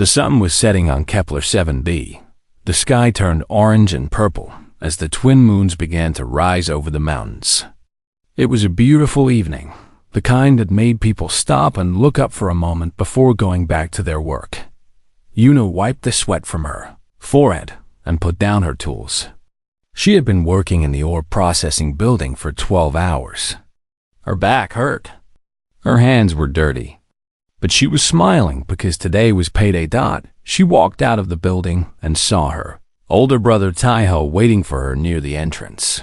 The sun was setting on Kepler 7b. The sky turned orange and purple as the twin moons began to rise over the mountains. It was a beautiful evening, the kind that made people stop and look up for a moment before going back to their work. Yuna wiped the sweat from her forehead and put down her tools. She had been working in the ore processing building for 12 hours. Her back hurt. Her hands were dirty. But she was smiling because today was payday. She walked out of the building and saw her older brother Taiho waiting for her near the entrance.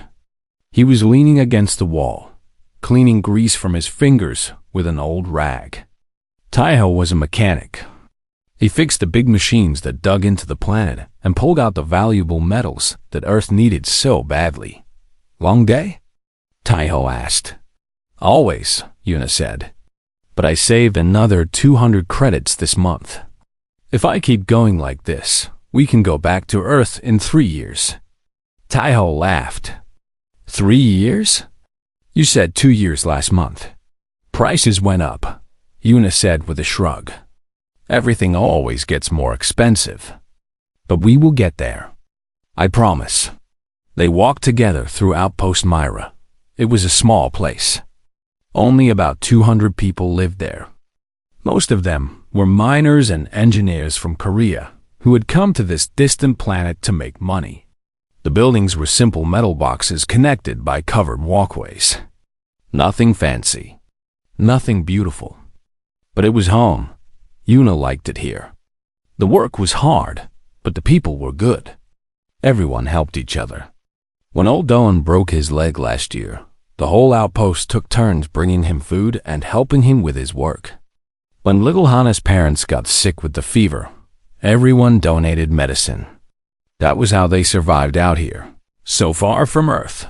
He was leaning against the wall, cleaning grease from his fingers with an old rag. Taiho was a mechanic. He fixed the big machines that dug into the planet and pulled out the valuable metals that Earth needed so badly. Long day? Taiho asked. Always, Yuna said. But I saved another 200 credits this month. If I keep going like this, we can go back to Earth in 3 years. Taiho laughed. 3 years? You said 2 years last month. Prices went up, Yuna said with a shrug. Everything always gets more expensive. But we will get there. I promise. They walked together through Outpost Myra. It was a small place. Only about 200 people lived there. Most of them were miners and engineers from Korea who had come to this distant planet to make money. The buildings were simple metal boxes connected by covered walkways. Nothing fancy. Nothing beautiful. But it was home. Yuna liked it here. The work was hard, but the people were good. Everyone helped each other. When old Doan broke his leg last year, the whole outpost took turns bringing him food and helping him with his work. When little Hana's parents got sick with the fever, everyone donated medicine. That was how they survived out here, so far from Earth.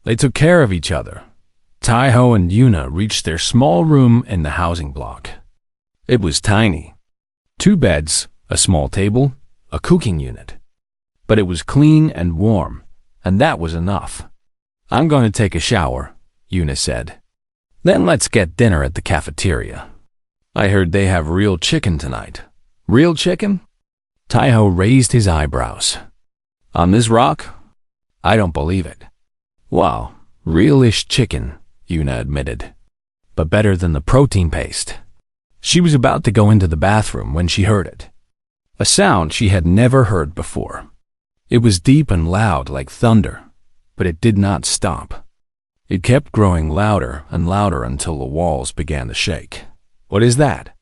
They took care of each other. Taiho and Yuna reached their small room in the housing block. It was tiny. 2 beds, a small table, a cooking unit. But it was clean and warm, and that was enough. I'm going to take a shower, Yuna said. Then let's get dinner at the cafeteria. I heard they have real chicken tonight. Real chicken? Taiho raised his eyebrows. On this rock? I don't believe it. Well, real-ish chicken, Yuna admitted. But better than the protein paste. She was about to go into the bathroom when she heard it. A sound she had never heard before. It was deep and loud like thunder, but it did not stop. It kept growing louder and louder until the walls began to shake. What is that?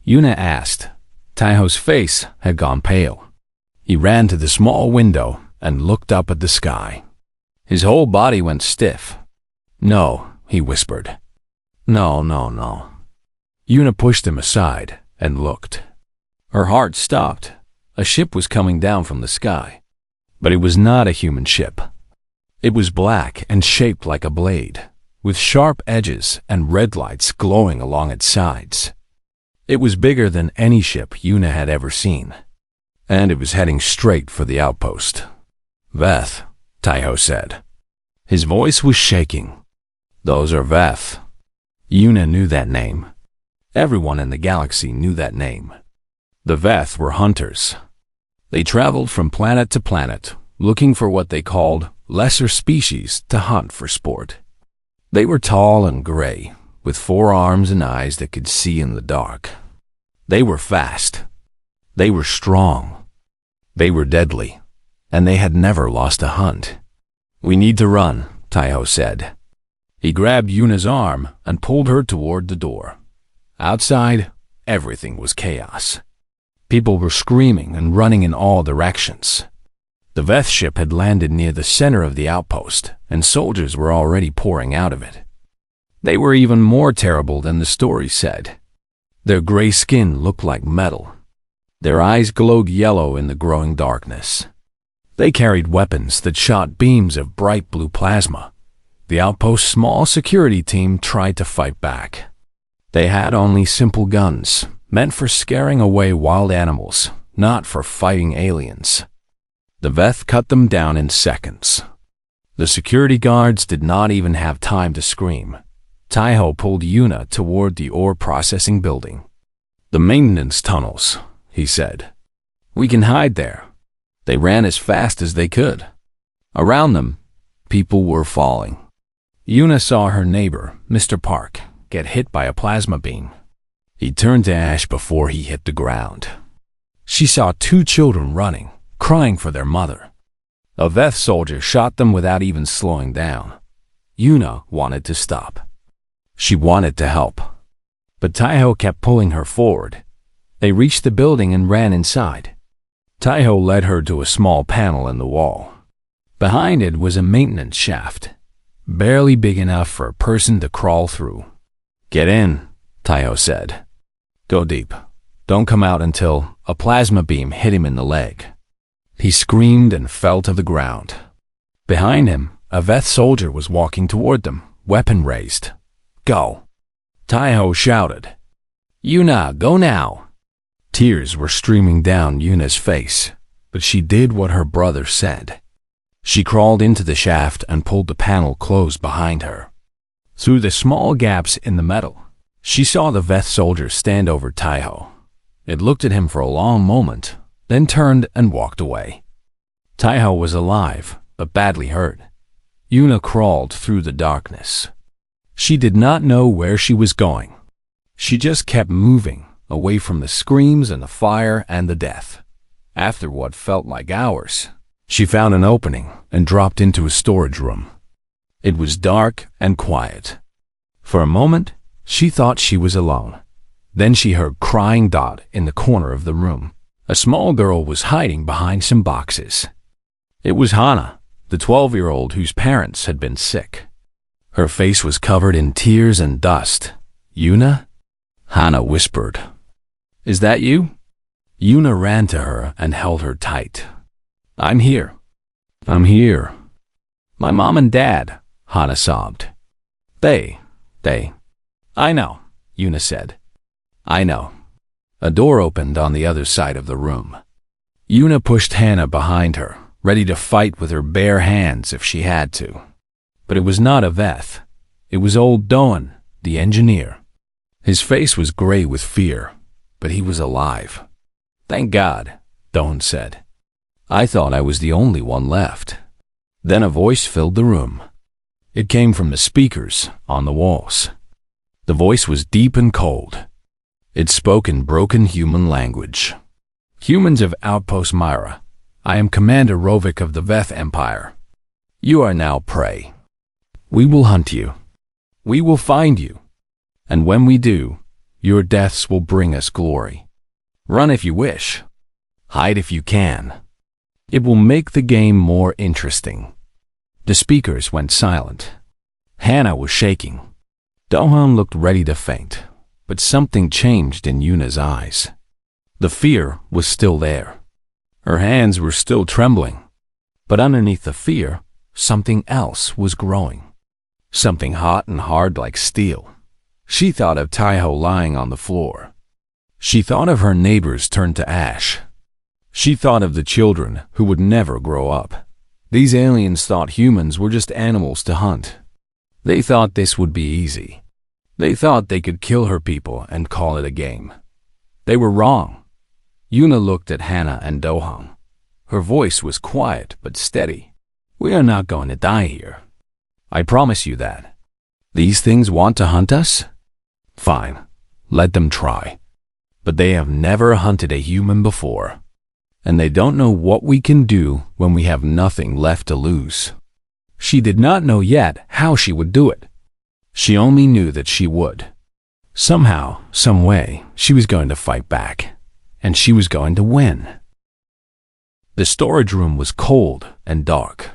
Yuna asked. Taiho's face had gone pale. He ran to the small window and looked up at the sky. His whole body went stiff. No, he whispered. No. Yuna pushed him aside and looked. Her heart stopped. A ship was coming down from the sky. But it was not a human ship. It was black and shaped like a blade, with sharp edges and red lights glowing along its sides. It was bigger than any ship Yuna had ever seen, and it was heading straight for the outpost. Veth, Taiho said. His voice was shaking. Those are Veth. Yuna knew that name. Everyone in the galaxy knew that name. The Veth were hunters. They traveled from planet to planet, looking for what they called lesser species to hunt for sport. They were tall and gray, with 4 arms and eyes that could see in the dark. They were fast. They were strong. They were deadly, and they had never lost a hunt. We need to run, Taiho said. He grabbed Yuna's arm and pulled her toward the door. Outside, everything was chaos. People were screaming and running in all directions. The Veth ship had landed near the center of the outpost, and soldiers were already pouring out of it. They were even more terrible than the story said. Their gray skin looked like metal. Their eyes glowed yellow in the growing darkness. They carried weapons that shot beams of bright blue plasma. The outpost's small security team tried to fight back. They had only simple guns, meant for scaring away wild animals, not for fighting aliens. The Veth cut them down in seconds. The security guards did not even have time to scream. Taiho pulled Yuna toward the ore processing building. The maintenance tunnels, he said. "We can hide there." They ran as fast as they could. Around them, people were falling. Yuna saw her neighbor, Mr. Park, get hit by a plasma beam. He turned to ash before he hit the ground. She saw two children running, crying for their mother. A Veth soldier shot them without even slowing down. Yuna wanted to stop. She wanted to help. But Taiho kept pulling her forward. They reached the building and ran inside. Taiho led her to a small panel in the wall. Behind it was a maintenance shaft, barely big enough for a person to crawl through. "Get in," Taiho said. "Go deep. Don't come out until..." A plasma beam hit him in the leg. He screamed and fell to the ground. Behind him, a Veth soldier was walking toward them, weapon raised. "Go!" Taiho shouted. "Yuna, go now!" Tears were streaming down Yuna's face, but she did what her brother said. She crawled into the shaft and pulled the panel closed behind her. Through the small gaps in the metal, she saw the Veth soldier stand over Taiho. It looked at him for a long moment, then turned and walked away. Taiho was alive, but badly hurt. Yuna crawled through the darkness. She did not know where she was going. She just kept moving, away from the screams and the fire and the death. After what felt like hours, she found an opening and dropped into a storage room. It was dark and quiet. For a moment, she thought she was alone. Then she heard crying Dot in the corner of the room. A small girl was hiding behind some boxes. It was Hana, the 12-year-old whose parents had been sick. Her face was covered in tears and dust. "Yuna?" Hana whispered. "Is that you?" Yuna ran to her and held her tight. "I'm here. I'm here." "My mom and dad," Hana sobbed. They. "I know," Yuna said. "I know." A door opened on the other side of the room. Yuna pushed Hana behind her, ready to fight with her bare hands if she had to. But it was not a Veth. It was old Doan, the engineer. His face was gray with fear, but he was alive. "Thank God," Doan said. "I thought I was the only one left." Then a voice filled the room. It came from the speakers on the walls. The voice was deep and cold. It spoke in broken human language. "Humans of Outpost Myra, I am Commander Rovik of the Veth Empire. You are now prey. We will hunt you. We will find you. And when we do, your deaths will bring us glory. Run if you wish. Hide if you can. It will make the game more interesting." The speakers went silent. Hana was shaking. Dohan looked ready to faint, but something changed in Yuna's eyes. The fear was still there. Her hands were still trembling. But underneath the fear, something else was growing. Something hot and hard like steel. She thought of Taiho lying on the floor. She thought of her neighbors turned to ash. She thought of the children who would never grow up. These aliens thought humans were just animals to hunt. They thought this would be easy. They thought they could kill her people and call it a game. They were wrong. Yuna looked at Hana and Dohan. Her voice was quiet but steady. "We are not going to die here. I promise you that. These things want to hunt us? Fine, let them try. But they have never hunted a human before. And they don't know what we can do when we have nothing left to lose." She did not know yet how she would do it. She only knew that she would. Somehow, some way, she was going to fight back. And she was going to win. The storage room was cold and dark.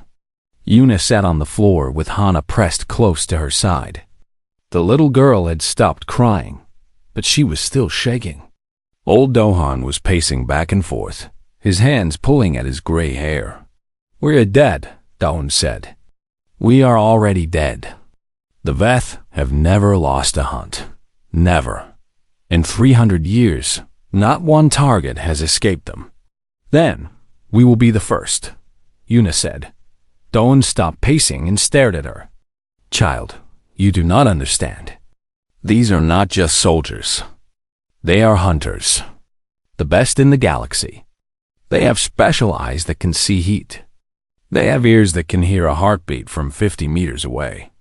Yuna sat on the floor with Hana pressed close to her side. The little girl had stopped crying, but she was still shaking. Old Dohan was pacing back and forth, his hands pulling at his gray hair. "We're dead," Dohan said. "We are already dead. The Veth have never lost a hunt. Never. In 300 years, not one target has escaped them. Then, we will be the first," Yuna said. Doan stopped pacing and stared at her. "Child, you do not understand. These are not just soldiers. They are hunters. the best in the galaxy. They have special eyes that can see heat. They have ears that can hear a heartbeat from 50 meters away.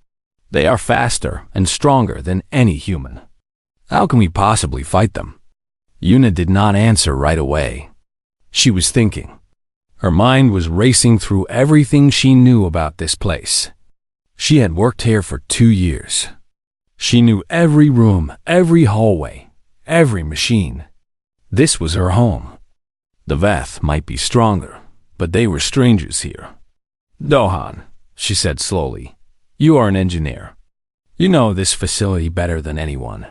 They are faster and stronger than any human. How can we possibly fight them? Yuna did not answer right away. She was thinking. Her mind was racing through everything she knew about this place. She had worked here for 2 years. She knew every room, every hallway, every machine. This was her home. The Veth might be stronger, but they were strangers here. "Dohan," she said slowly, "you are an engineer. You know this facility better than anyone.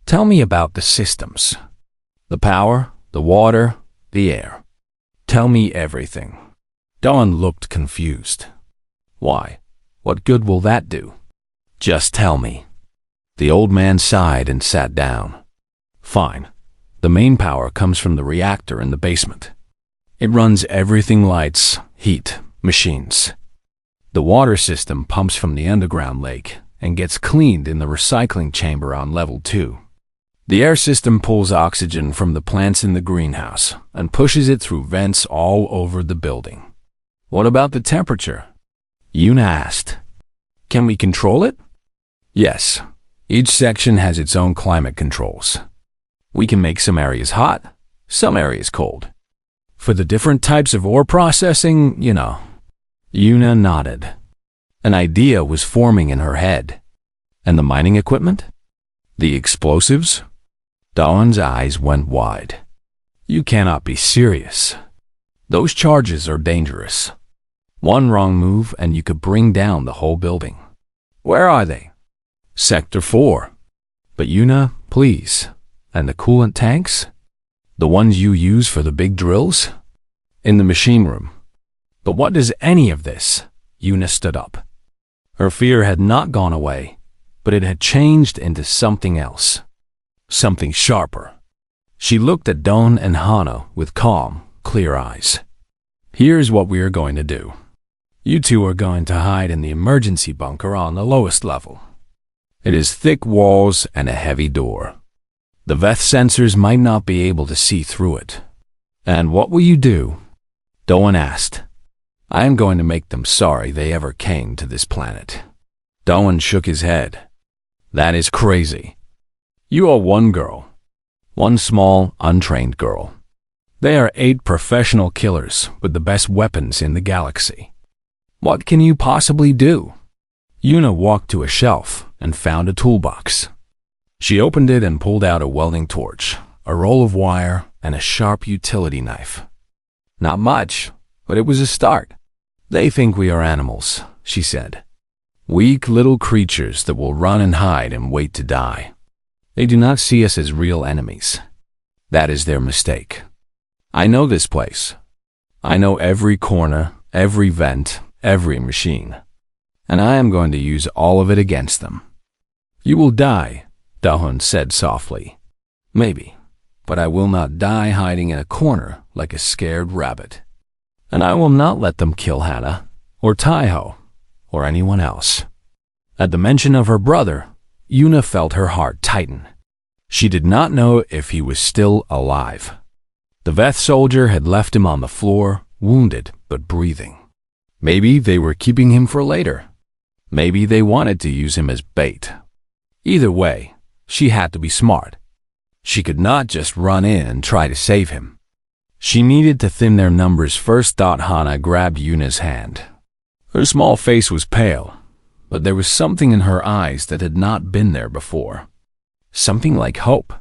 Tell me about the systems. The power, the water, the air. Tell me everything." Dawn looked confused. "Why? What good will that do? Just tell me." The old man sighed and sat down. "Fine. The main power comes from the reactor in the basement. It runs everything: lights, heat, machines. The water system pumps from the underground lake and gets cleaned in the recycling chamber on level 2. The air system pulls oxygen from the plants in the greenhouse and pushes it through vents all over the building." "What about the temperature?" Yuna asked. "Can we control it?" "Yes. Each section has its own climate controls. We can make some areas hot, some areas cold. For the different types of ore processing, you know." Yuna nodded. An idea was forming in her head. "And the mining equipment? The explosives?" Dawn's eyes went wide. "You cannot be serious. Those charges are dangerous. One wrong move and you could bring down the whole building." "Where are they?" "Sector 4. But Yuna, please. And the coolant tanks? The ones you use for the big drills?" "In the machine room." "But what does any of this?" Yuna stood up. Her fear had not gone away, but it had changed into something else. Something sharper. She looked at Dawn and Hana with calm, clear eyes. "Here's what we are going to do. You two are going to hide in the emergency bunker on the lowest level. It has thick walls and a heavy door. The Veth sensors might not be able to see through it." "And what will you do?" Dawn asked. "I am going to make them sorry they ever came to this planet." Dawn shook his head. "That is crazy. You are one girl. One small, untrained girl. They are 8 professional killers with the best weapons in the galaxy. What can you possibly do?" Yuna walked to a shelf and found a toolbox. She opened it and pulled out a welding torch, a roll of wire, and a sharp utility knife. "Not much, but it was a start. They think we are animals," she said. "Weak little creatures that will run and hide and wait to die. They do not see us as real enemies. That is their mistake. I know this place. I know every corner, every vent, every machine. And I am going to use all of it against them." "You will die," Dahun said softly. "Maybe, but I will not die hiding in a corner like a scared rabbit. And I will not let them kill Hannah, or Taiho, or anyone else." At the mention of her brother, Yuna felt her heart tighten. She did not know if he was still alive. The Veth soldier had left him on the floor, wounded but breathing. Maybe they were keeping him for later. Maybe they wanted to use him as bait. Either way, she had to be smart. She could not just run in and try to save him. She needed to thin their numbers first. Hana grabbed Yuna's hand. Her small face was pale, but there was something in her eyes that had not been there before. Something like hope.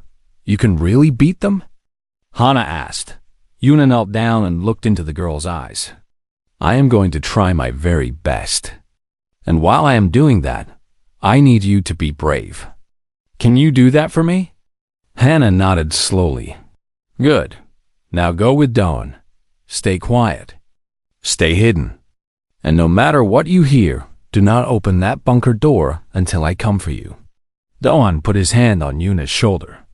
"You can really beat them?" Hana asked. Yuna knelt down and looked into the girl's eyes. "I am going to try my very best. And while I am doing that, I need you to be brave. Can you do that for me?" Hannah nodded slowly. "Good. Now go with Dawn. Stay quiet. Stay hidden. And no matter what you hear, do not open that bunker door until I come for you." Dawn put his hand on Yuna's shoulder.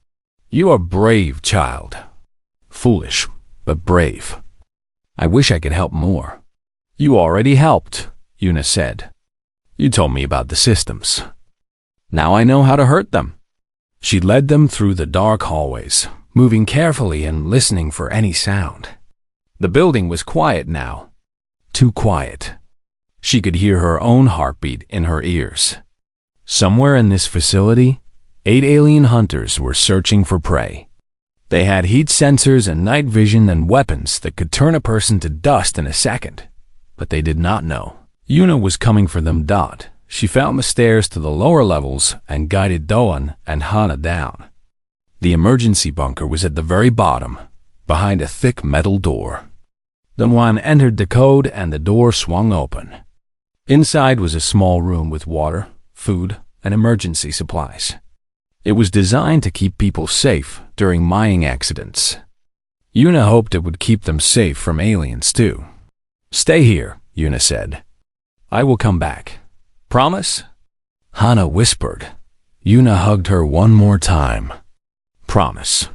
"You are brave, child. Foolish, but brave. I wish I could help more." "You already helped," Yuna said. "You told me about the systems. Now I know how to hurt them." She led them through the dark hallways, moving carefully and listening for any sound. The building was quiet now. Too quiet. She could hear her own heartbeat in her ears. Somewhere in this facility, 8 alien hunters were searching for prey. They had heat sensors and night vision and weapons that could turn a person to dust in a second. But they did not know Yuna was coming for them. She found the stairs to the lower levels and guided Doan and Hana down. The emergency bunker was at the very bottom, behind a thick metal door. Doan entered the code and the door swung open. Inside was a small room with water, food, and emergency supplies. It was designed to keep people safe during mining accidents. Yuna hoped it would keep them safe from aliens too. "Stay here," Yuna said. "I will come back. Promise?" Hana whispered. Yuna hugged her one more time. "Promise."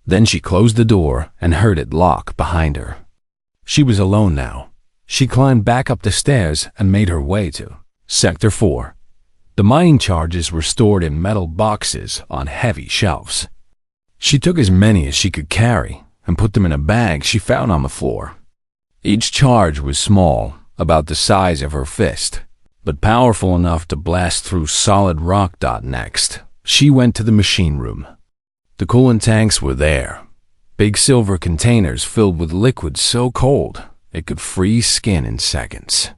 Then she closed the door and heard it lock behind her. She was alone now. She climbed back up the stairs and made her way to Sector 4. The mining charges were stored in metal boxes on heavy shelves. She took as many as she could carry and put them in a bag she found on the floor. Each charge was small, about the size of her fist, but powerful enough to blast through solid rock. Next, she went to the machine room. The coolant tanks were there, big silver containers filled with liquid so cold it could freeze skin in seconds.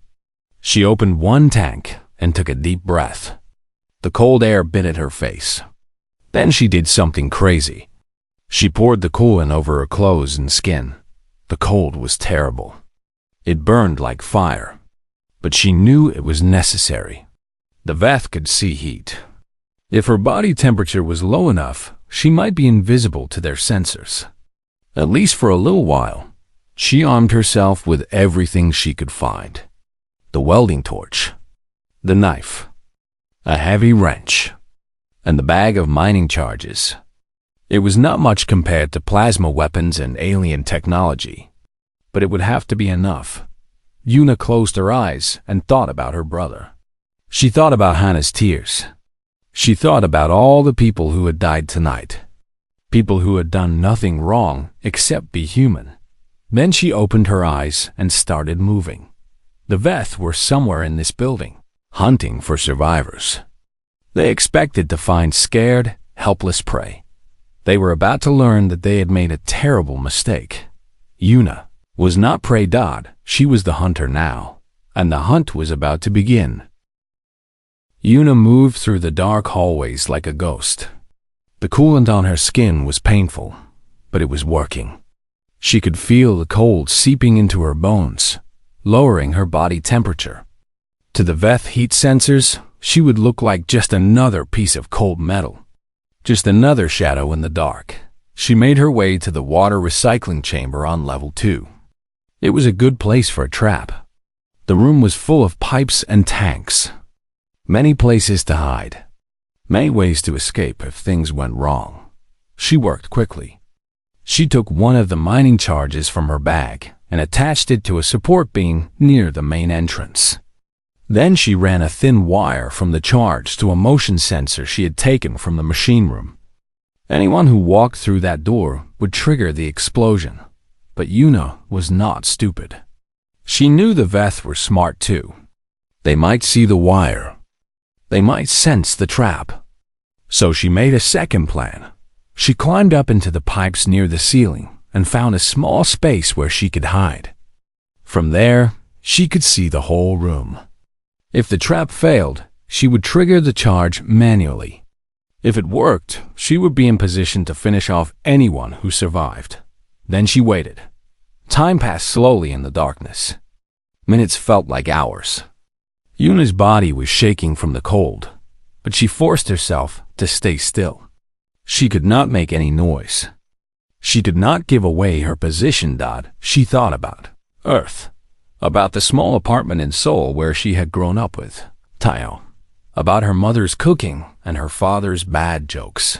She opened one tank and took a deep breath. The cold air bit at her face. Then she did something crazy. She poured the coolant over her clothes and skin. The cold was terrible. It burned like fire. But she knew it was necessary. The Veth could see heat. If her body temperature was low enough, she might be invisible to their sensors. At least for a little while. She armed herself with everything she could find. The welding torch, the knife, a heavy wrench, and the bag of mining charges. It was not much compared to plasma weapons and alien technology, but it would have to be enough. Yuna closed her eyes and thought about her brother. She thought about Hana's tears. She thought about all the people who had died tonight. People who had done nothing wrong except be human. Then she opened her eyes and started moving. The Veth were somewhere in this building, hunting for survivors. They expected to find scared, helpless prey. They were about to learn that they had made a terrible mistake. Yuna was not prey. She was the hunter now, and the hunt was about to begin. Yuna moved through the dark hallways like a ghost. The coolant on her skin was painful, but it was working. She could feel the cold seeping into her bones, lowering her body temperature. To the Veth heat sensors, she would look like just another piece of cold metal, just another shadow in the dark. She made her way to the water recycling chamber on level 2. It was a good place for a trap. The room was full of pipes and tanks. Many places to hide. Many ways to escape if things went wrong. She worked quickly. She took one of the mining charges from her bag and attached it to a support beam near the main entrance. Then she ran a thin wire from the charge to a motion sensor she had taken from the machine room. Anyone who walked through that door would trigger the explosion. But Yuna was not stupid. She knew the Veth were smart too. They might see the wire. They might sense the trap. So she made a second plan. She climbed up into the pipes near the ceiling and found a small space where she could hide. From there, she could see the whole room. If the trap failed, she would trigger the charge manually. If it worked, she would be in position to finish off anyone who survived. Then she waited. Time passed slowly in the darkness. Minutes felt like hours. Yuna's body was shaking from the cold, but she forced herself to stay still. She could not make any noise. She did not give away her position. She thought about Earth, about the small apartment in Seoul where she had grown up with Tayo, about her mother's cooking and her father's bad jokes.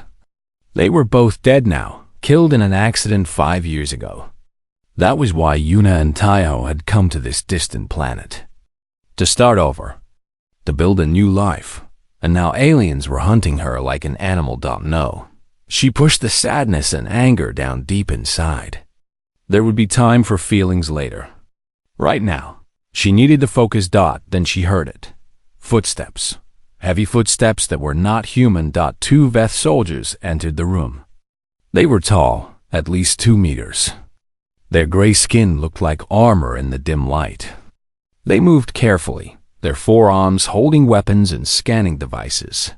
They were both dead now, killed in an accident 5 years ago. That was why Yuna and Tayo had come to this distant planet. To start over, to build a new life, and now aliens were hunting her like an animal. No. She pushed the sadness and anger down deep inside. There would be time for feelings later. Right now, she needed to focus. Then she heard it. Footsteps. Heavy footsteps that were not human. 2 Veth soldiers entered the room. They were tall, at least 2 meters. Their gray skin looked like armor in the dim light. They moved carefully, their forearms holding weapons and scanning devices.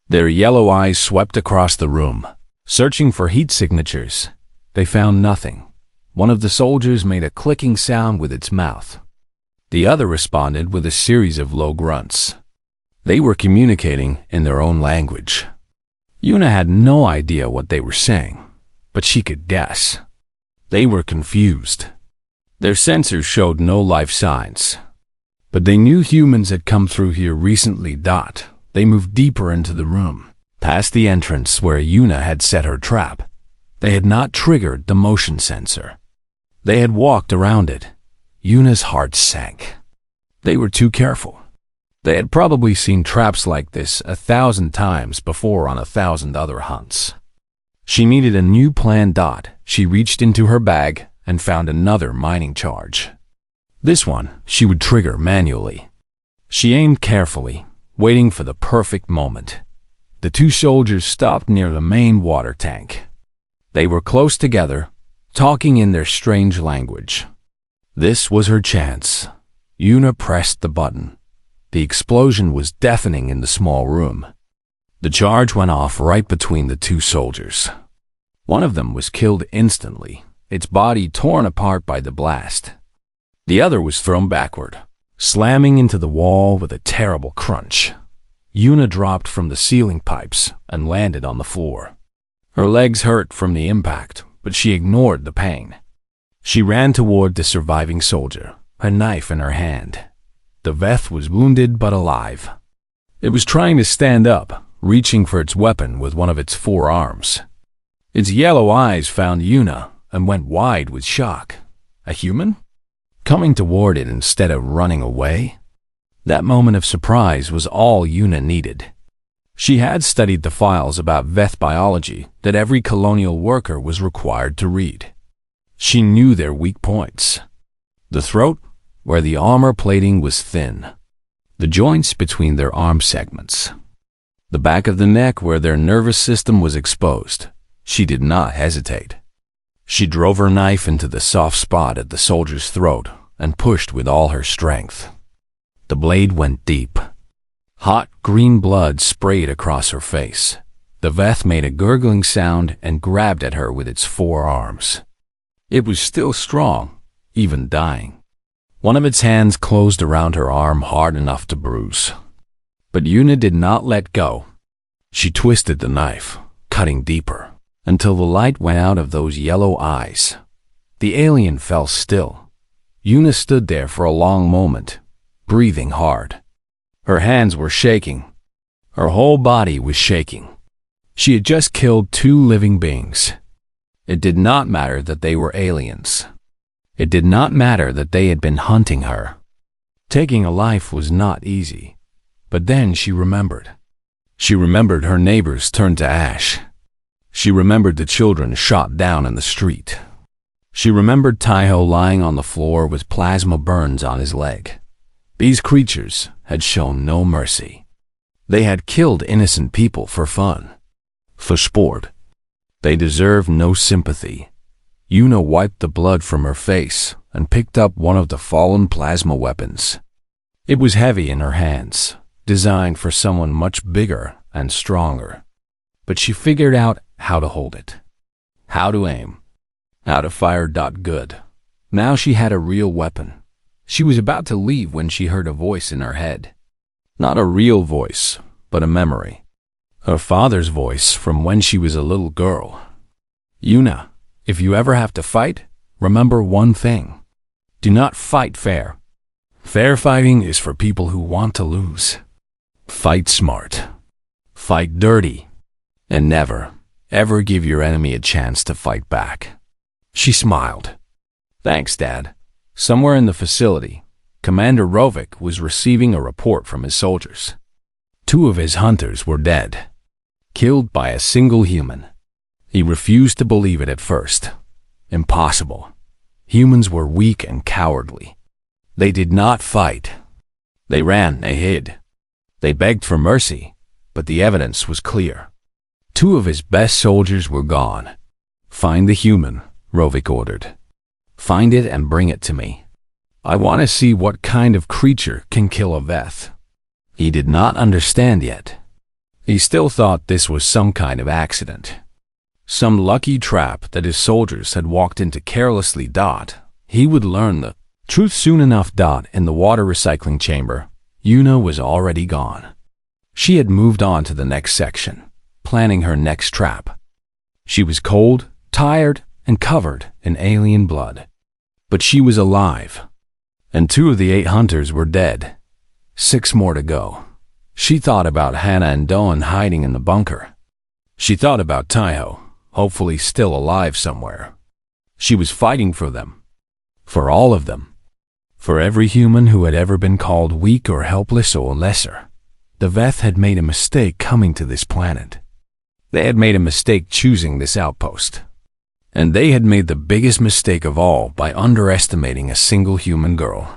Their yellow eyes swept across the room, searching for heat signatures. They found nothing. One of the soldiers made a clicking sound with its mouth. The other responded with a series of low grunts. They were communicating in their own language. Yuna had no idea what they were saying, but she could guess. They were confused. Their sensors showed no life signs, but they knew humans had come through here recently. They moved deeper into the room, past the entrance where Yuna had set her trap. They had not triggered the motion sensor. They had walked around it. Yuna's heart sank. They were too careful. They had probably seen traps like this 1,000 times before on 1,000 other hunts. She needed a new plan. She reached into her bag and found another mining charge. This one she would trigger manually. She aimed carefully, waiting for the perfect moment. The 2 soldiers stopped near the main water tank. They were close together, talking in their strange language. This was her chance. Yuna pressed the button. The explosion was deafening in the small room. The charge went off right between the 2 soldiers. One of them was killed instantly, its body torn apart by the blast. The other was thrown backward, slamming into the wall with a terrible crunch. Yuna dropped from the ceiling pipes and landed on the floor. Her legs hurt from the impact, but she ignored the pain. She ran toward the surviving soldier, a knife in her hand. The Veth was wounded but alive. It was trying to stand up, reaching for its weapon with one of its 4 arms. Its yellow eyes found Yuna and went wide with shock. A human? Coming toward it instead of running away? That moment of surprise was all Yuna needed. She had studied the files about Veth biology that every colonial worker was required to read. She knew their weak points. The throat, where the armor plating was thin. The joints between their arm segments. The back of the neck where their nervous system was exposed. She did not hesitate. She drove her knife into the soft spot at the soldier's throat and pushed with all her strength. The blade went deep. Hot green blood sprayed across her face. The Veth made a gurgling sound and grabbed at her with its 4 arms. It was still strong, even dying. One of its hands closed around her arm hard enough to bruise. But Yuna did not let go. She twisted the knife, cutting deeper, until the light went out of those yellow eyes. The alien fell still. Yuna stood there for a long moment, breathing hard. Her hands were shaking. Her whole body was shaking. She had just killed 2 living beings. It did not matter that they were aliens. It did not matter that they had been hunting her. Taking a life was not easy. But then she remembered. She remembered her neighbors turned to ash. She remembered the children shot down in the street. She remembered Taiho lying on the floor with plasma burns on his leg. These creatures had shown no mercy. They had killed innocent people for fun, for sport. They deserved no sympathy. Yuna wiped the blood from her face and picked up one of the fallen plasma weapons. It was heavy in her hands, designed for someone much bigger and stronger. But she figured out how to hold it, how to aim, how to fire. Good. Now she had a real weapon. She was about to leave when she heard a voice in her head. Not a real voice, but a memory. Her father's voice from when she was a little girl. Yuna, if you ever have to fight, remember one thing. Do not fight fair. Fair fighting is for people who want to lose. Fight smart. Fight dirty. And never, ever give your enemy a chance to fight back. She smiled. Thanks, Dad. Somewhere in the facility, Commander Rovik was receiving a report from his soldiers. 2 of his hunters were dead, killed by a single human. He refused to believe it at first. Impossible. Humans were weak and cowardly. They did not fight. They ran, they hid. They begged for mercy, but the evidence was clear. 2 of his best soldiers were gone. "Find the human," Rovik ordered. "Find it and bring it to me. I want to see what kind of creature can kill a Veth." He did not understand yet. He still thought this was some kind of accident. Some lucky trap that his soldiers had walked into carelessly. He would learn the truth soon enough. In the water recycling chamber, Yuna was already gone. She had moved on to the next section, planning her next trap. She was cold, tired, and covered in alien blood. But she was alive. And 2 of the 8 hunters were dead. 6 more to go. She thought about Hannah and Doan hiding in the bunker. She thought about Taiho, hopefully still alive somewhere. She was fighting for them. For all of them. For every human who had ever been called weak or helpless or lesser. The Veth had made a mistake coming to this planet. They had made a mistake choosing this outpost. And they had made the biggest mistake of all by underestimating a single human girl.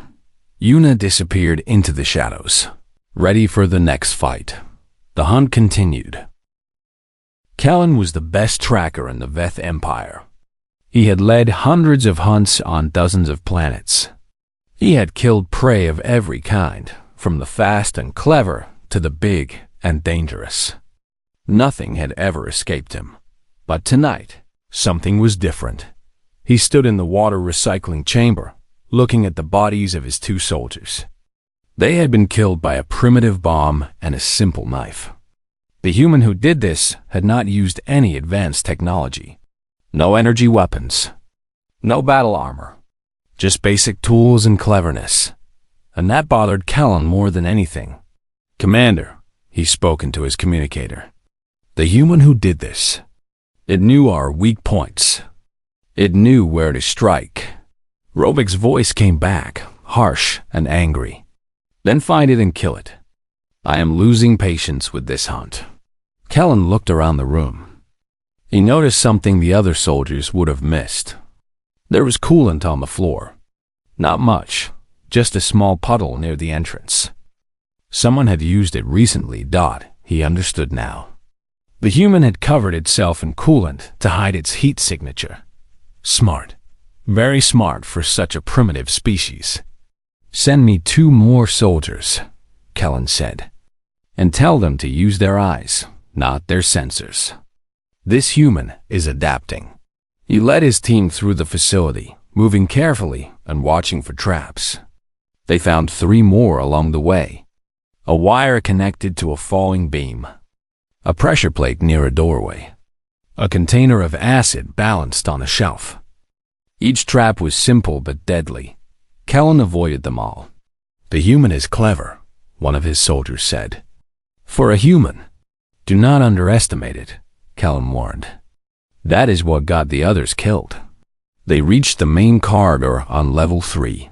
Yuna disappeared into the shadows, ready for the next fight. The hunt continued. Callan was the best tracker in the Veth Empire. He had led hundreds of hunts on dozens of planets. He had killed prey of every kind, from the fast and clever to the big and dangerous. Nothing had ever escaped him. But tonight, something was different. He stood in the water recycling chamber, looking at the bodies of his 2 soldiers. They had been killed by a primitive bomb and a simple knife. The human who did this had not used any advanced technology. No energy weapons. No battle armor. Just basic tools and cleverness. And that bothered Callan more than anything. "Commander," he spoke into his communicator. "The human who did this. It knew our weak points. It knew where to strike." Rovik's voice came back, harsh and angry. "Then find it and kill it. I am losing patience with this hunt." Callan looked around the room. He noticed something the other soldiers would have missed. There was coolant on the floor. Not much, just a small puddle near the entrance. Someone had used it recently. He understood now. The human had covered itself in coolant to hide its heat signature. Smart. Very smart for such a primitive species. "Send me 2 more soldiers," Callan said. "And tell them to use their eyes, not their sensors. This human is adapting." He led his team through the facility, moving carefully and watching for traps. They found 3 more along the way. A wire connected to a falling beam. A pressure plate near a doorway. A container of acid balanced on a shelf. Each trap was simple but deadly. Callan avoided them all. "The human is clever," one of his soldiers said. "For a human. Do not underestimate it," Callan warned. That is what got the others killed. They reached the main corridor on level 3.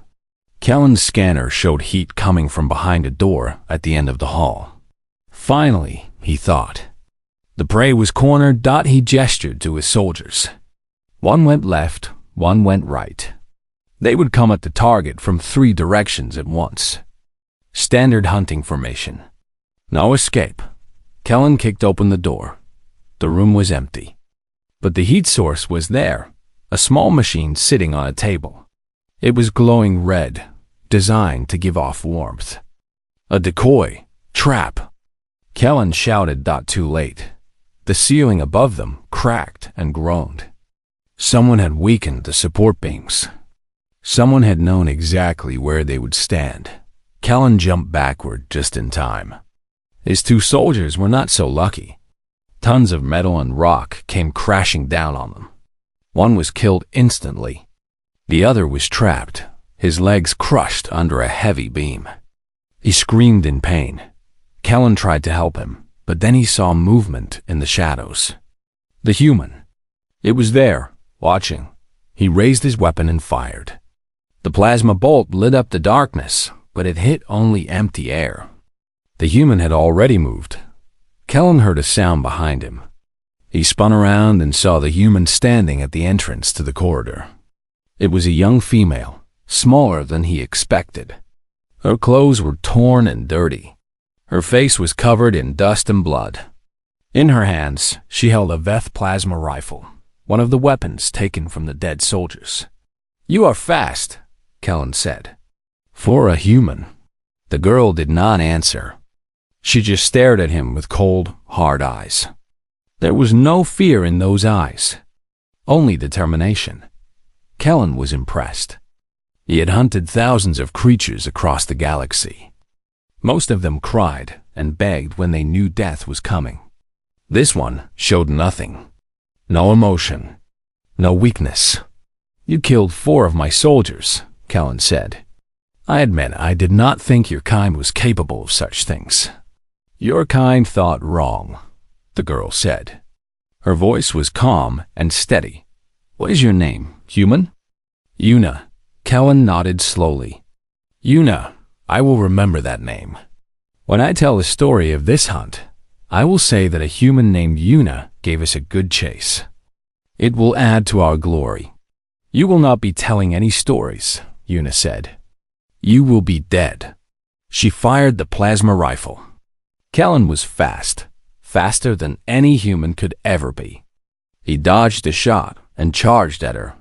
Callan's scanner showed heat coming from behind a door at the end of the hall. Finally, he thought. The prey was cornered. He gestured to his soldiers. 1 went left, 1 went right. They would come at the target from 3 directions at once. Standard hunting formation. No escape. Callan kicked open the door. The room was empty. But the heat source was there, a small machine sitting on a table. It was glowing red, designed to give off warmth. A decoy. Trap. Callan shouted. Too late. The ceiling above them cracked and groaned. Someone had weakened the support beams. Someone had known exactly where they would stand. Callan jumped backward just in time. His 2 soldiers were not so lucky. Tons of metal and rock came crashing down on them. One was killed instantly. The other was trapped, his legs crushed under a heavy beam. He screamed in pain. Callan tried to help him, but then he saw movement in the shadows. The human. It was there, watching. He raised his weapon and fired. The plasma bolt lit up the darkness, but it hit only empty air. The human had already moved. Callan heard a sound behind him. He spun around and saw the human standing at the entrance to the corridor. It was a young female, smaller than he expected. Her clothes were torn and dirty. Her face was covered in dust and blood. In her hands, she held a Veth plasma rifle, one of the weapons taken from the dead soldiers. "You are fast," Kellen said. "For a human." The girl did not answer. She just stared at him with cold, hard eyes. There was no fear in those eyes, only determination. Kellen was impressed. He had hunted thousands of creatures across the galaxy. Most of them cried and begged when they knew death was coming. This one showed nothing. No emotion. No weakness. "You killed 4 of my soldiers," Kellen said. "I admit I did not think your kind was capable of such things." "Your kind thought wrong," the girl said. Her voice was calm and steady. "What is your name, human?" "Yuna." Kellen nodded slowly. "Yuna, I will remember that name. When I tell the story of this hunt, I will say that a human named Yuna gave us a good chase. It will add to our glory." "You will not be telling any stories," Yuna said. "You will be dead." She fired the plasma rifle. Kellen was fast, faster than any human could ever be. He dodged the shot and charged at her.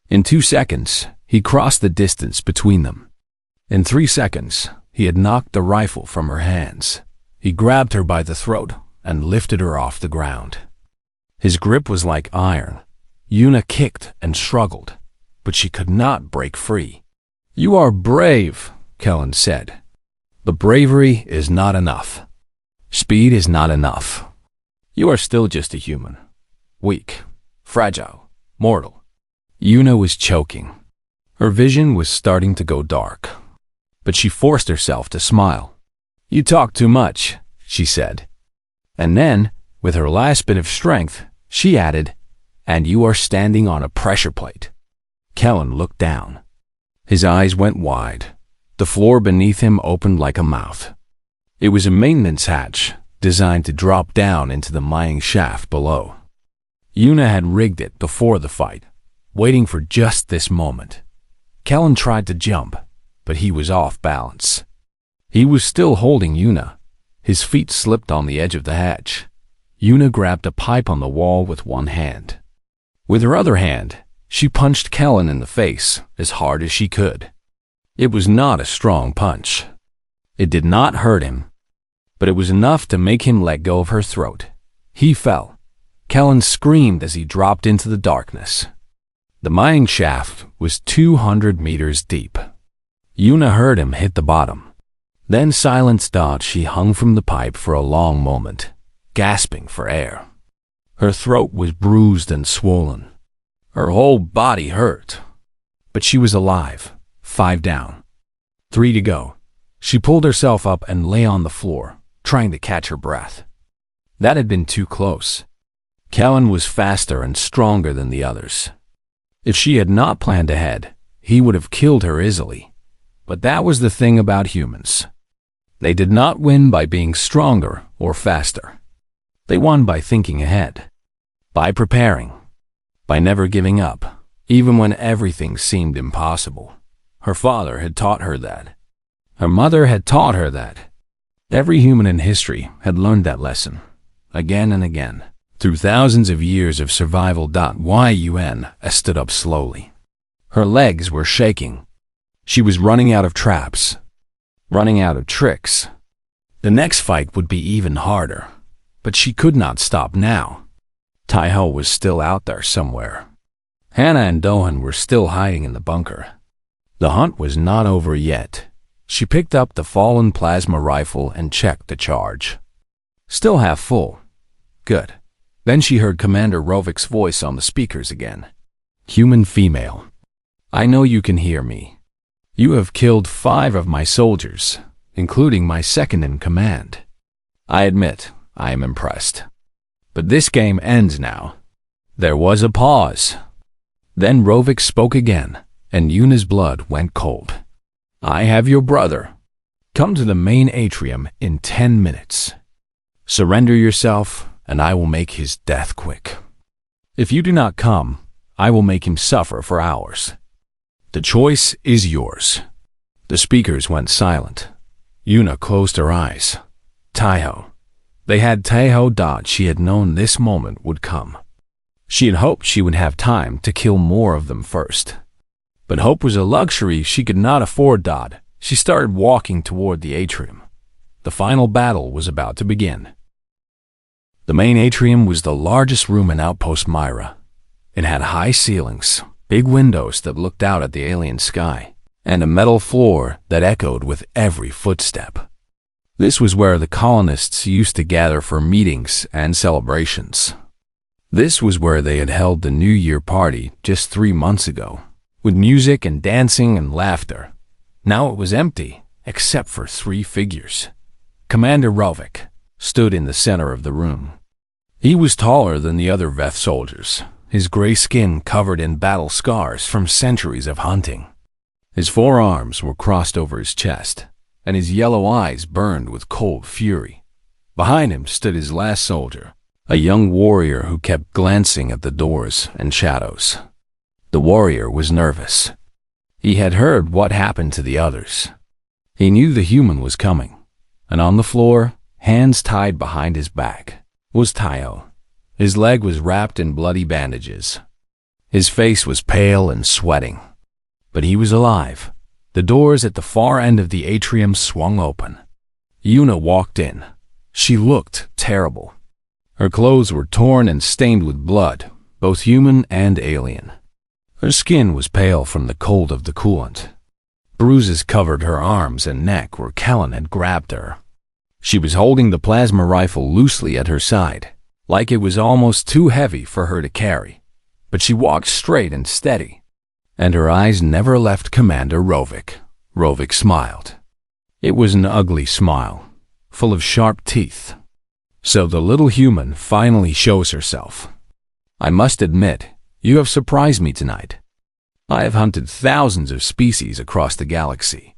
In 2 seconds, he crossed the distance between them. In 3 seconds, he had knocked the rifle from her hands. He grabbed her by the throat and lifted her off the ground. His grip was like iron. Yuna kicked and struggled, but she could not break free. "You are brave," Kellen said. "But bravery is not enough. Speed is not enough. You are still just a human. Weak, fragile, mortal." Yuna was choking. Her vision was starting to go dark, but she forced herself to smile. "You talk too much," she said. And then, with her last bit of strength, she added, "And you are standing on a pressure plate." Kellen looked down. His eyes went wide. The floor beneath him opened like a mouth. It was a maintenance hatch designed to drop down into the mining shaft below. Yuna had rigged it before the fight, waiting for just this moment. Kellen tried to jump, but he was off balance. He was still holding Yuna. His feet slipped on the edge of the hatch. Yuna grabbed a pipe on the wall with one hand. With her other hand, she punched Kellen in the face as hard as she could. It was not a strong punch. It did not hurt him, but it was enough to make him let go of her throat. He fell. Kellen screamed as he dropped into the darkness. The mining shaft was 200 meters deep. Yuna heard him hit the bottom. Then silence thought she hung from the pipe for a long moment, gasping for air. Her throat was bruised and swollen. Her whole body hurt. But she was alive. 5 down. 3 to go. She pulled herself up and lay on the floor, trying to catch her breath. That had been too close. Kellen was faster and stronger than the others. If she had not planned ahead, he would have killed her easily. But that was the thing about humans. They did not win by being stronger or faster. They won by thinking ahead, by preparing, by never giving up, even when everything seemed impossible. Her father had taught her that. Her mother had taught her that. Every human in history had learned that lesson, again and again, through thousands of years of survival. Yuna stood up slowly. Her legs were shaking. She was running out of traps, running out of tricks. The next fight would be even harder, but she could not stop now. Taiho was still out there somewhere. Hannah and Dohan were still hiding in the bunker. The hunt was not over yet. She picked up the fallen plasma rifle and checked the charge. Still half full. Good. Then she heard Commander Rovik's voice on the speakers again. "Human female. I know you can hear me. You have killed 5 of my soldiers, including my second in command. I admit, I am impressed. But this game ends now." There was a pause. Then Rovik spoke again, and Yuna's blood went cold. "I have your brother. Come to the main atrium in 10 minutes. Surrender yourself, and I will make his death quick. If you do not come, I will make him suffer for hours. The choice is yours." The speakers went silent. Yuna closed her eyes. Taiho. They had Taiho Dot. She had known this moment would come. She had hoped she would have time to kill more of them first. But hope was a luxury she could not afford. Dot. She started walking toward the atrium. The final battle was about to begin. The main atrium was the largest room in Outpost Myra. It had high ceilings, big windows that looked out at the alien sky, and a metal floor that echoed with every footstep. This was where the colonists used to gather for meetings and celebrations. This was where they had held the New Year party just 3 months ago, with music and dancing and laughter. Now it was empty, except for 3 figures. Commander Rovik stood in the center of the room. He was taller than the other Veth soldiers, his gray skin covered in battle scars from centuries of hunting. His forearms were crossed over his chest, and his yellow eyes burned with cold fury. Behind him stood his last soldier, a young warrior who kept glancing at the doors and shadows. The warrior was nervous. He had heard what happened to the others. He knew the human was coming, and on the floor, hands tied behind his back, was Taiho. His leg was wrapped in bloody bandages. His face was pale and sweating. But he was alive. The doors at the far end of the atrium swung open. Yuna walked in. She looked terrible. Her clothes were torn and stained with blood, both human and alien. Her skin was pale from the cold of the coolant. Bruises covered her arms and neck where Kellen had grabbed her. She was holding the plasma rifle loosely at her side, like it was almost too heavy for her to carry. But she walked straight and steady, and her eyes never left Commander Rovik. Rovik smiled. It was an ugly smile, full of sharp teeth. So the little human finally shows herself. "I must admit, you have surprised me tonight. I have hunted thousands of species across the galaxy.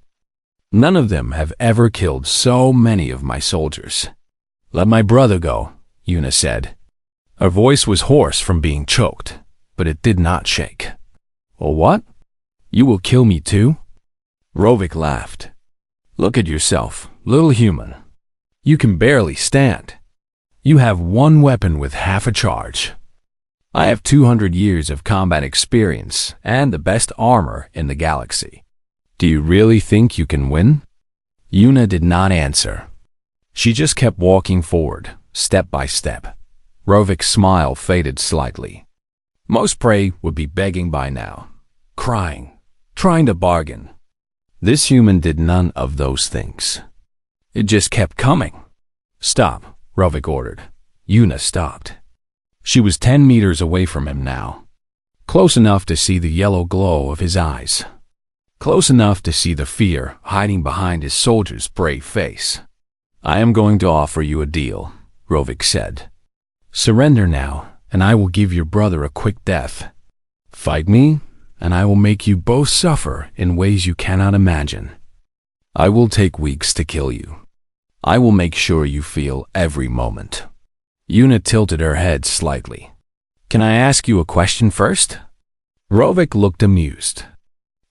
None of them have ever killed so many of my soldiers." "Let my brother go," Yuna said. Her voice was hoarse from being choked, but it did not shake. "Well, what? You will kill me too?" Rovik laughed. "Look at yourself, little human. You can barely stand. You have one weapon with half a charge. I have 200 years of combat experience and the best armor in the galaxy. Do you really think you can win?" Yuna did not answer. She just kept walking forward, step by step. Rovik's smile faded slightly. Most prey would be begging by now, crying, trying to bargain. This human did none of those things. It just kept coming. "Stop," Rovik ordered. Yuna stopped. She was 10 meters away from him now, close enough to see the yellow glow of his eyes, close enough to see the fear hiding behind his soldier's brave face. "I am going to offer you a deal," Rovik said. "Surrender now, and I will give your brother a quick death. Fight me, and I will make you both suffer in ways you cannot imagine. I will take weeks to kill you. I will make sure you feel every moment." Yuna tilted her head slightly. "Can I ask you a question first?" Rovik looked amused.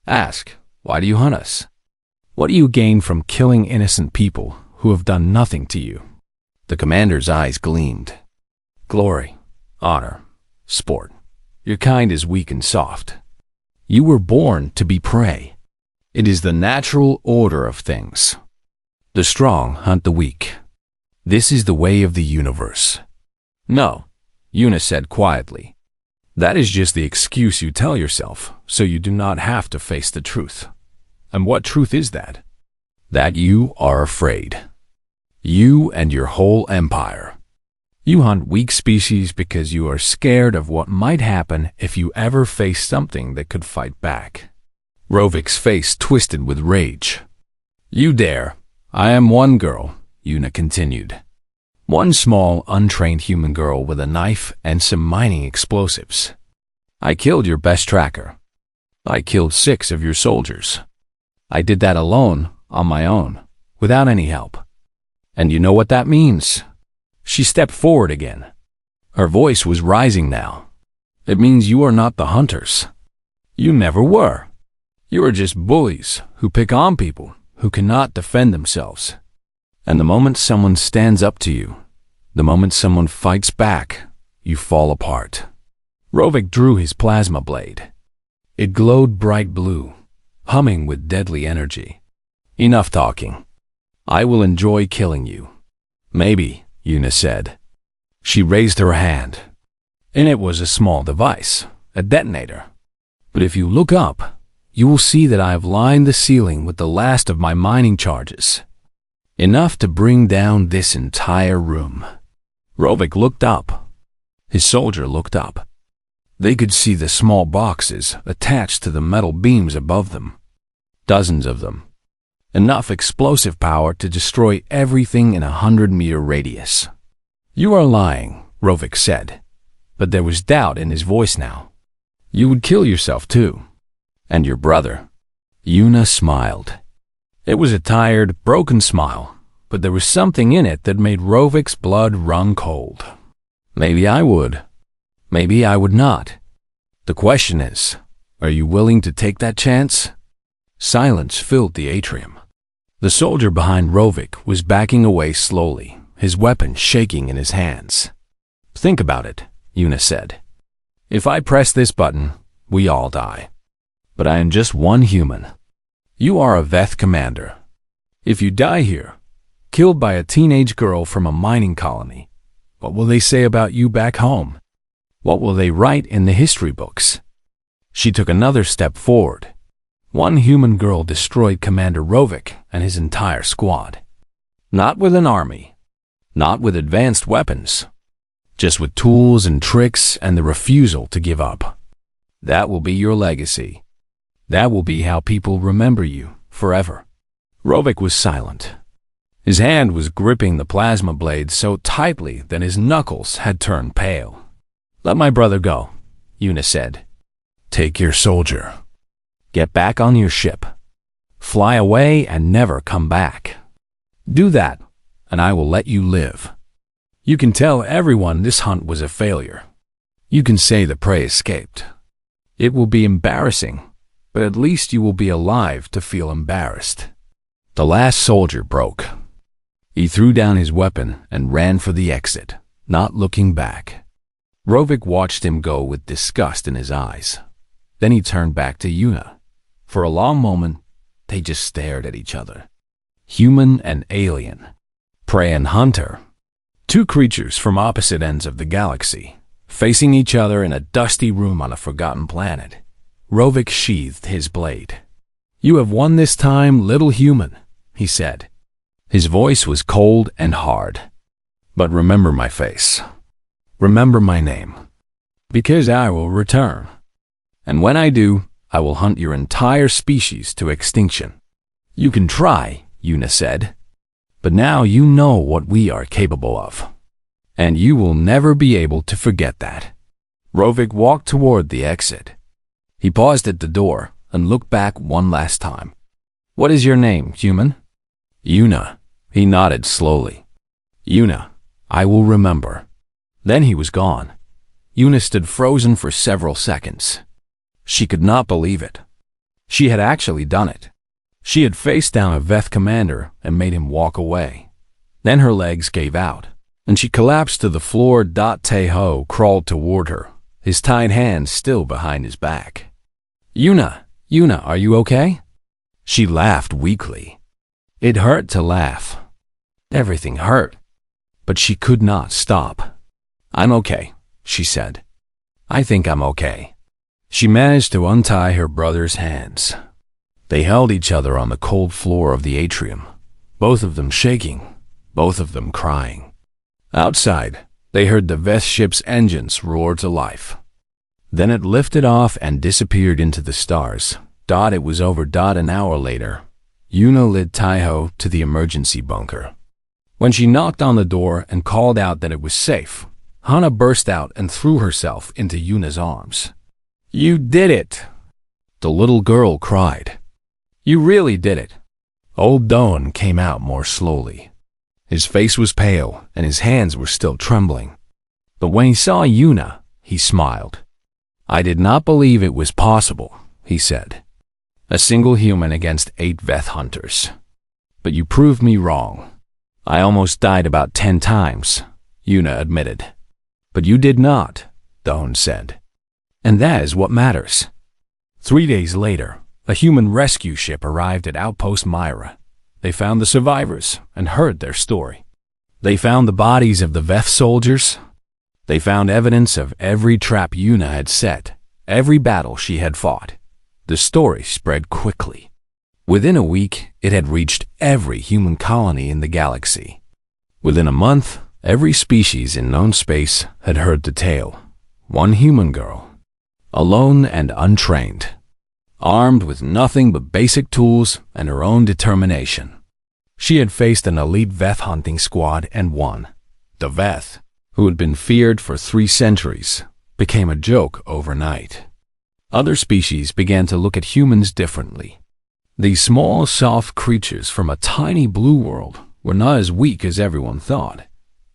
"Ask. Why do you hunt us? What do you gain from killing innocent people who have done nothing to you?" The commander's eyes gleamed. "Glory, honor, sport. Your kind is weak and soft. You were born to be prey. It is the natural order of things. The strong hunt the weak. This is the way of the universe." "No," Yuna said quietly. "That is just the excuse you tell yourself, so you do not have to face the truth. And what truth is that? That you are afraid. You and your whole empire. You hunt weak species because you are scared of what might happen if you ever face something that could fight back." Rovik's face twisted with rage. "You dare. I am one girl," Yuna continued. "One small, untrained human girl with a knife and some mining explosives. I killed your best tracker. I killed 6 of your soldiers. I did that alone, on my own, without any help. And you know what that means?" She stepped forward again. Her voice was rising now. "It means you are not the hunters. You never were. You are just bullies who pick on people who cannot defend themselves. And the moment someone stands up to you, the moment someone fights back, you fall apart." Rovik drew his plasma blade. It glowed bright blue, humming with deadly energy. "Enough talking. I will enjoy killing you." "Maybe," Yuna said. She raised her hand. In it was a small device, a detonator. "But if you look up, you will see that I have lined the ceiling with the last of my mining charges. Enough to bring down this entire room." Rovik looked up. His soldier looked up. They could see the small boxes attached to the metal beams above them. Dozens of them. Enough explosive power to destroy everything in a 100-meter radius. "You are lying," Rovik said, but there was doubt in his voice now. "You would kill yourself too. And your brother." Yuna smiled. It was a tired, broken smile, but there was something in it that made Rovik's blood run cold. "Maybe I would. Maybe I would not. The question is, are you willing to take that chance?" Silence filled the atrium. The soldier behind Rovik was backing away slowly, his weapon shaking in his hands. "Think about it," Yuna said. "If I press this button, we all die. But I am just one human. You are a Veth commander. If you die here, killed by a teenage girl from a mining colony, what will they say about you back home? What will they write in the history books?" She took another step forward. One human girl destroyed Commander Rovik and his entire squad. Not with an army, not with advanced weapons, just with tools and tricks and the refusal to give up. That will be your legacy. That will be how people remember you forever. Rovik was silent. His hand was gripping the plasma blade so tightly that his knuckles had turned pale. "Let my brother go," Yuna said. "Take your soldier. Get back on your ship. Fly away and never come back. Do that, and I will let you live. You can tell everyone this hunt was a failure. You can say the prey escaped. It will be embarrassing, but at least you will be alive to feel embarrassed." The last soldier broke. He threw down his weapon and ran for the exit, not looking back. Rovik watched him go with disgust in his eyes. Then he turned back to Yuna. For a long moment, they just stared at each other. Human and alien. Prey and hunter. Two creatures from opposite ends of the galaxy, facing each other in a dusty room on a forgotten planet. Rovik sheathed his blade. "You have won this time, little human," he said. His voice was cold and hard. "But remember my face. Remember my name. Because I will return. And when I do, I will hunt your entire species to extinction." "You can try," Yuna said. "But now you know what we are capable of. And you will never be able to forget that." Rovik walked toward the exit. He paused at the door and looked back one last time. "What is your name, human?" "Yuna." He nodded slowly. "Yuna, I will remember." Then he was gone. Yuna stood frozen for several seconds. She could not believe it. She had actually done it. She had faced down a Veth commander and made him walk away. Then her legs gave out, and she collapsed to the floor. Taeho crawled toward her, his tied hands still behind his back. Yuna, are you okay?" She laughed weakly. It hurt to laugh. Everything hurt. But she could not stop. "I'm okay," she said. "I think I'm okay." She managed to untie her brother's hands. They held each other on the cold floor of the atrium, both of them shaking, both of them crying. Outside, they heard the Veth ship's engines roar to life. Then it lifted off and disappeared into the stars. It was over. An hour later, Yuna led Taeho to the emergency bunker. When she knocked on the door and called out that it was safe, Hana burst out and threw herself into Yuna's arms. "You did it!" The little girl cried. "You really did it." Old Doan came out more slowly. His face was pale, and his hands were still trembling. But when he saw Yuna, he smiled. "I did not believe it was possible," he said. "A single human against 8 Veth hunters. But you proved me wrong. I almost died about 10 times," Yuna admitted. "But you did not," Doan said. "And that is what matters." 3 days later, a human rescue ship arrived at Outpost Myra. They found the survivors and heard their story. They found the bodies of the Veth soldiers. They found evidence of every trap Yuna had set, every battle she had fought. The story spread quickly. Within a week, it had reached every human colony in the galaxy. Within a month, every species in known space had heard the tale. One human girl, alone and untrained, armed with nothing but basic tools and her own determination. She had faced an elite Veth hunting squad and won. The Veth, who had been feared for 3 centuries, became a joke overnight. Other species began to look at humans differently. These small, soft creatures from a tiny blue world were not as weak as everyone thought.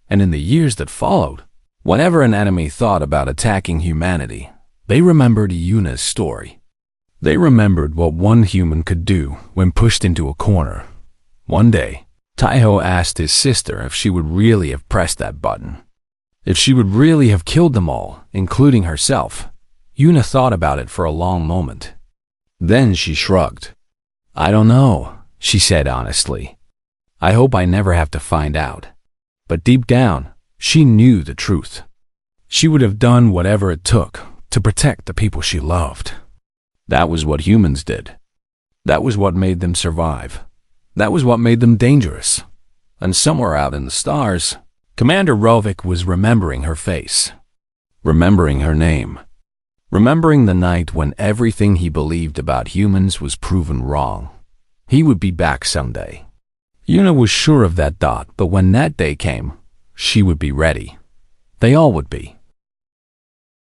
And in the years that followed, whenever an enemy thought about attacking humanity, they remembered Yuna's story. They remembered what one human could do when pushed into a corner. One day, Taiho asked his sister if she would really have pressed that button. If she would really have killed them all, including herself. Yuna thought about it for a long moment. Then she shrugged. "I don't know," she said honestly. "I hope I never have to find out." But deep down, she knew the truth. She would have done whatever it took to protect the people she loved. That was what humans did. That was what made them survive. That was what made them dangerous. And somewhere out in the stars, Commander Rovik was remembering her face, remembering her name, remembering the night when everything he believed about humans was proven wrong. He would be back someday. Yuna was sure of that thought, but when that day came, she would be ready. They all would be.